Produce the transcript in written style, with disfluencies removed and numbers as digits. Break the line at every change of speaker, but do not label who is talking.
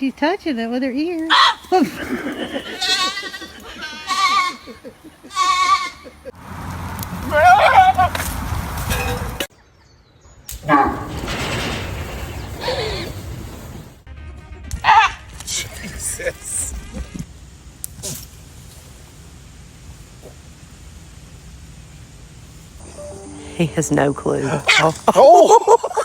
She's touching it with her ears.
Jesus.
He has no clue.
Oh!